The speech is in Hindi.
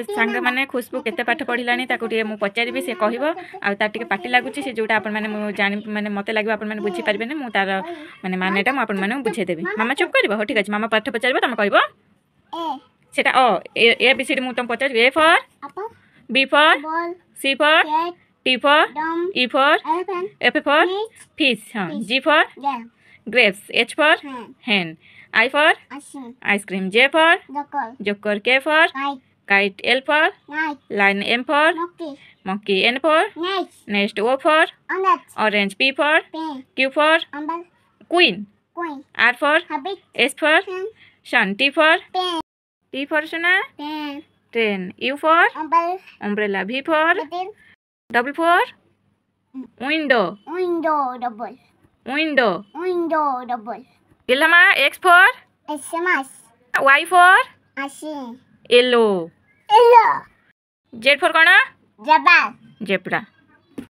से सांग मैंने खुशबू केते पाठ पढ़िलानी ताको टे मु पचारिबी से कहबो आ तार टिके पाटी लागुची से जोटा अपन माने जानि माने मते लागबो अपन माने बुझी पारबे ने मु तार माने मानेटा मु अपन माने बुझे देबी मामा चुप करबो हो ठीक अछि मामा पाठ पचारिबो तमे कहबो सेटा ए बी सी डी मु तम पचार A for B for C for T for E for F for fish हां G for grapes H for hen I for ice cream J for joker K for kite L for lion M for monkey N for nest O for orange P for Q for queen R for S for sun T for suna train U for umbrella V for W for window double Ilama X for Y for yellow Z for kona zebra